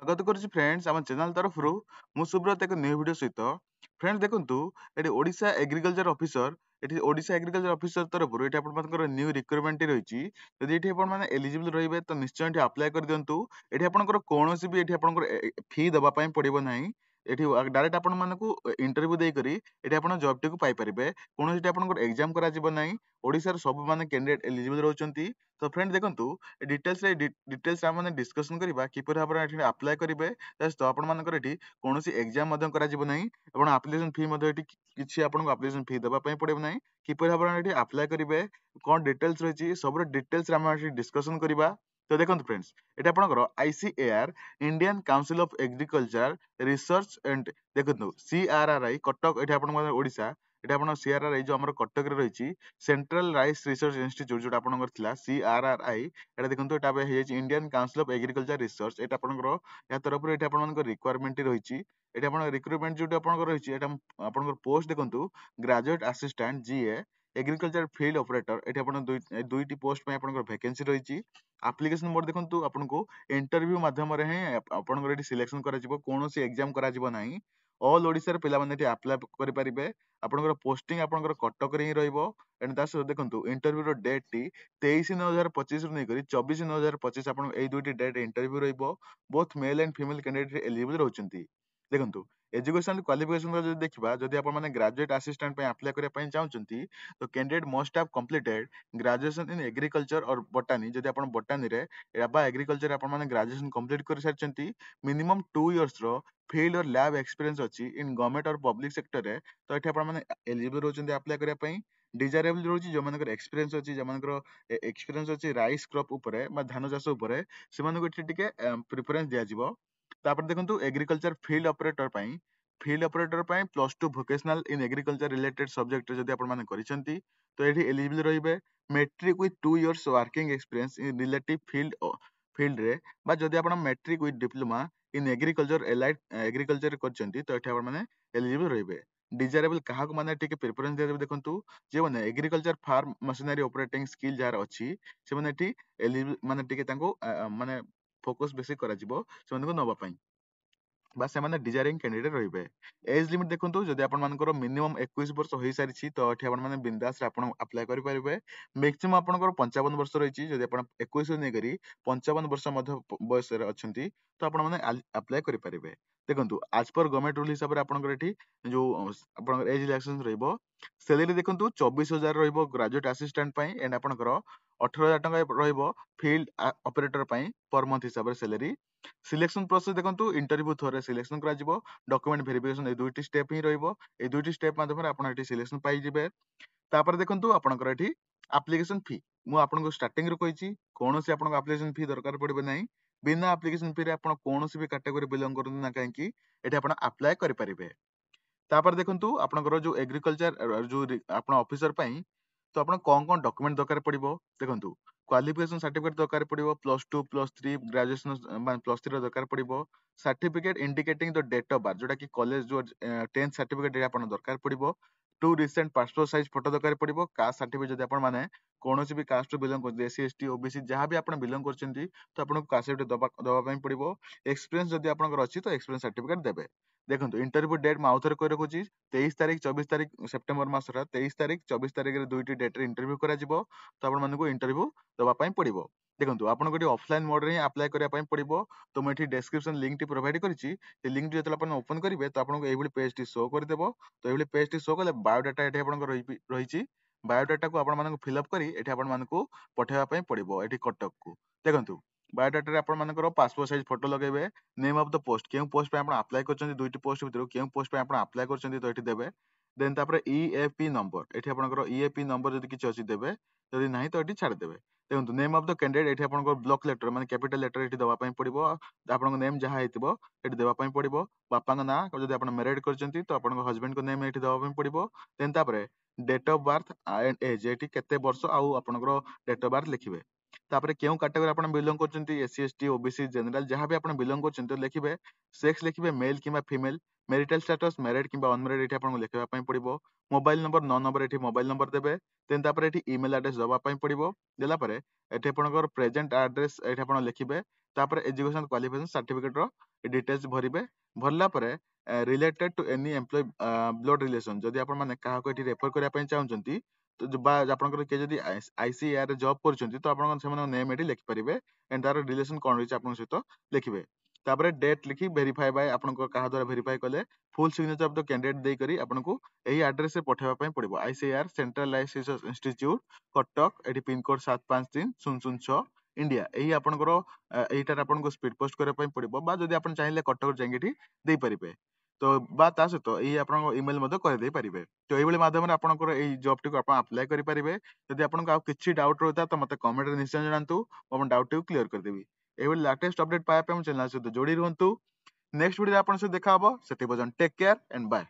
स्वागत करुच्ची फ्रेंड्स आम चैनल तरफ मु सुब्रत एक न्यू वीडियो सहित फ्रेंड्स देखंतु eighty Odisha agriculture officer eighty Odisha agriculture officer तरफ एटी आपण मानकर न्यू रिक्रुटमेंट रहिछि यदि एटी आपण माने एलिजिबल रहिबे तो निश्चय एटी अप्लाई कर दियंतु एटी आपनकर कोनोसी भी एटी आपनकर फी दबा पई पड़िबो नाही एटी डायरेक्ट आपण मानकु इंटरव्यू देई करी एटी आपण जॉब टी को पाई परिबे कोनोसी आपनकर एग्जाम करा जिवो नाही ओडिसा र सब माने कैंडिडेट एलिजिबल रहउचंती तो फ्रेंड देखंतु डिटेल्स आम डिस्कसन करबा किपर भाबरे एठी अप्लाई करिवे जस्ट आपण मानकर एठी कोनोसी एग्जाम मध्यम करा जिवो नाही आपण एप्लीकेशन फी मध्य एठी किछि आपण एप्लीकेशन फी देबा पई पड़िबो नाही किपर भाबरे एठी अप्लाई करिवे कोन डिटेल्स रहिछि सब डिटेल्स आम एठी डिस्कसन करबा तो देखंतु फ्रेंड्स एटा आपनकर ICAR Indian Council of Agriculture research and देखंतु सीआरआरआई कटक एठी आपण ओडिशा एटा आपण सीआरआरआई जो हमर कटक रे रहिछि सेंट्रल राइस रिसर्च इंस्टीट्यूट जोटा आपनकर थिला सीआरआरआई एटा देखंतु एटा बे हे Indian Council of Agriculture Research एटा आपनकर या तरफ एटा आपण मानकर रिक्वायरमेंट रहिछि एटा आपण रिक्रुटमेंट जोटा आपनकर रहिछि एटा आपनकर पोस्ट देखंतु ग्रेजुएट असिस्टेंट जीए एग्रीकल्चर फील्ड ऑपरेटर एटा आपण दुईटी पोस्ट पे आपनकर वैकेंसी रहिछि एप्लीकेशन मोड देखंतु आपनको इंटरव्यू माध्यम रे हे आपनकर एटी सिलेक्शन करा जिवो कोनोसी एग्जाम करा जिवो नाही ऑल ओडिसा रे पिला माने एटी अप्लाई करि परिबे आपनकर पोस्टिंग आपनकर कटक रे ही रहइबो एंड दास देखंतु इंटरव्यू रो डेट टी 23/9/2025 रु नै करी 24/9/2025 आपण एई दुईटी डेट इंटरव्यू रहइबो both male and female candidate eligible रहउचंती देखंतु एजुकेशन क्वालिफिकेशन जदि देखिबा जदि आपण माने ग्रेजुएट असिस्टेंट पे अप्लाई करिया पई चाहउचंती तो candidate must have completed graduation in agriculture और बोटानी जदि आपण बोटानी रे बा एग्रीकल्चर आपण माने ग्रेजुएशन कंप्लीट कर सारचंती मिनिमम 2 इयर्स रो फील्ड और लैब एक्सपीरियंस अछि इन गवर्नमेंट और पब्लिक सेक्टर रे तो एठी आपण माने एलिजिबल रहउचंती अप्लाई करिया पई डिजायरेबल रहउची जो मानकर एक्सपीरियंस अछि जो मानकर एक्सपीरियंस अछि राइस क्रॉप ऊपरे बा धान चाष ऊपरे से मानको एठी टिके प्रेफरेंस दिया जिवो तापर देखंतु एग्रीकल्चर फील्ड ऑपरेटर पई +2 vocational in agriculture related subject जदि आपण माने करिसंती तो एठी एलिजिबल रहिबे matric with 2 years working experience in relative field रे बा जदि आपण matric with diploma in agriculture allied agriculture करचंती तो एठी आपण माने एलिजिबल रहिबे डिजायरेबल काहाको माने टिके प्रेफरेंस दिया देखंतु जे माने agriculture farm machinery operating skill जार अछि से माने एठी एलिजिबल माने टिके तांको माने फोकस बेसी करा जिवो से माने को नबा पई बा से माने डिजायरिंग कैंडिडेट रहिबे एज लिमिट देखंतु जदि आपण मानकर मिनिमम 21 वर्ष होई सारिछि तो एठी आपण माने बिंदास रे आपण अप्लाई करि परिबे मैक्सिमम आपनकर 55 वर्ष रहिछि जदि आपण 21 नै करी 55 वर्ष मध्य बयस रे अछंती तो आपण माने अप्लाई करि परिबे देखंतु आज पर गवर्नमेंट रूल हिसाब रे आपनकर एठी जो आपनकर एज रिलैक्सेशन रहइबो सैलरी देखंतु 24000 रहइबो ग्रेजुएट असिस्टेंट पई एंड आपनकर 18000 टका रहइबो फील्ड ऑपरेटर पई पर मंथ हिसाब रे सैलरी सिलेक्शन प्रोसेस देखंतु इंटरव्यू थोरे सिलेक्शन करा जिवो डॉक्यूमेंट वेरिफिकेशन ए दुईटी स्टेप ही रहइबो ए दुईटी स्टेप माध्यम रे आपण एठी सिलेक्शन पाई जिवे तापर देखंतु आपनकर एठी एप्लीकेशन फी मु आपनको स्टार्टिंग रे कहिछि कोनोसी आपनको एप्लीकेशन फी दरकार पड़िबे नाही बिना एप्लीकेशन फी रे आपण कोनोसी भी कैटेगरी बिलोंग करन ना काहे कि एठी आपण अप्लाई करि परिबे तापर देखंतु आपनकर जो एग्रीकल्चर जो आपण ऑफिसर पई तो आपण कोन डॉक्यूमेंट दरकार पड़िबो देखंतु क्वालिफिकेशन सर्टिफिकेट दरकार पड़िबो +2 +3 ग्रेजुएशन मान +3 रो दरकार पड़िबो certificate indicating the date of birth जोटा कि कॉलेज जो 10th सर्टिफिकेट आपण दरकार पड़िबो 2 रिसेंट पासपोर्ट साइज फोटो दरकार पड़िबो कास्ट सर्टिफिकेट जदि आपण माने कोनोसी भी कास्ट रो बिलोंग करते एससी एसटी ओबीसी जहां भी आपण बिलोंग करचंती तो आपण कास्ट सर्टिफिकेट दबा पई पड़िबो एक्सपीरियंस जदि आपनकर अछि तो एक्सपीरियंस सर्टिफिकेट देबे देखंतु इंटरव्यू डेट मा आउथर कहि रखुची 23 तारिख 24 तारिख सेप्टेम्बर मासरा 23 तारिख 24 तारिख रे दुईटी डेट रे इंटरव्यू करा जिवो तो आपण मानको इंटरव्यू दबा पई पड़िबो देखंतु आपण गोटी ऑफलाइन मोड रे अप्लाई करिया पई पड़िबो तो मैं एठी डिस्क्रिप्शन लिंक टी प्रोवाइड करिछि से लिंक टी जतले आपण ओपन करिवे तो आपनको एभली पेज टी शो कर देबो तो एभली पेज टी शो कले बायोडाटा एठी आपण रहिछि बायोडाटा को आपण मानको फिल अप करी एठी आपण मानको पठेवा पई पड़िबो एठी कटक को देखंतु बायोडाटा रे आपण मानकर पासपोर्ट साइज फोटो लगेबे नेम ऑफ द पोस्ट केउ पोस्ट पे आपण अप्लाई करचंती दुईटी पोस्ट भितर केउ पोस्ट पे आपण अप्लाई करचंती तो एठी देबे देन तापर ईएपी नंबर एठी आपनकर ईएपी नंबर जदि किछ अछि देबे जदि नाही तो एठी छाड़ देबे देखंतु नेम ऑफ द कैंडिडेट एठी आपनकर ब्लॉक लेटर माने कैपिटल लेटर एठी दवा पई पड़िबो आपनकर नेम जहा हेतिबो एठी देवा पई पड़िबो बापाଙ୍କ ना जदि आपण मैरिड करचंती तो आपनकर हस्बैंड को नेम एठी दवा पई पड़िबो देन तापर date of birth and age एठी केते वर्ष आउ आपनकर डेट ऑफ बर्थ लिखिबे तापर केउ कैटेगरी आपण बिलोंग करचंती एससी एसटी ओबीसी जनरल जहां भी आपण बिलोंग करचंती तो लिखिबे सेक्स लिखिबे मेल किंबा फीमेल मैरिटल स्टेटस मैरिड किंबा अनमैरिड एठी आपण लिखिबा पई पड़िबो मोबाइल नंबर नो नंबर एठी मोबाइल नंबर देबे देन तापर एठी ईमेल एड्रेस दबा पई पड़िबो देला परे एठी आपणकर प्रेजेंट एड्रेस एठी आपण लिखिबे तापर एजुकेशन क्वालिफिकेशन सर्टिफिकेट रो डिटेल्स भरिबे भरला परे related to any employ blood relation जदि आपण माने काहा को एठी रेफर करिया पई चाहुचंती तो बा आपणकर के जदि आईसीआर जॉब करचंती तो आपण सेमान नेम एठी लिखि परिबे एंड तार रिलेशन कोन रहिछ आपण सहित लिखिबे तापर डेट लिखि वेरीफाई बाय आपणकर काहा द्वारा वेरीफाई कले full signature of the candidate देई करी आपनको एही एड्रेस से पठेबा पई पड़िबो आईसीआर सेंट्रल लाइसेंस इंस्टीट्यूट कटक एठी पिन कोड 753006 इंडिया एही आपणकर एहीटार आपनको स्पीड पोस्ट करे पई पड़िबो बा जदि आपण चाहिले कटक जांगी एठी देई परिबे तो बा ता सहित एही आपनको ईमेल मध्ये कर देई परिबे तो एही माध्यम आपणकर एही जॉब टिको आपण अप्लाई करि परिबे जदि आपनको आ किछि डाउट रहता तो मते कमेंट रे निश्चय जणांतु हम डाउट टिको क्लियर कर देबी एही लेटेस्ट अपडेट पाए पे हम चैनल से जोड़ी रहंतु नेक्स्ट वीडियो आपन से देखा हबो सेति बजन टेक केयर एंड बाय।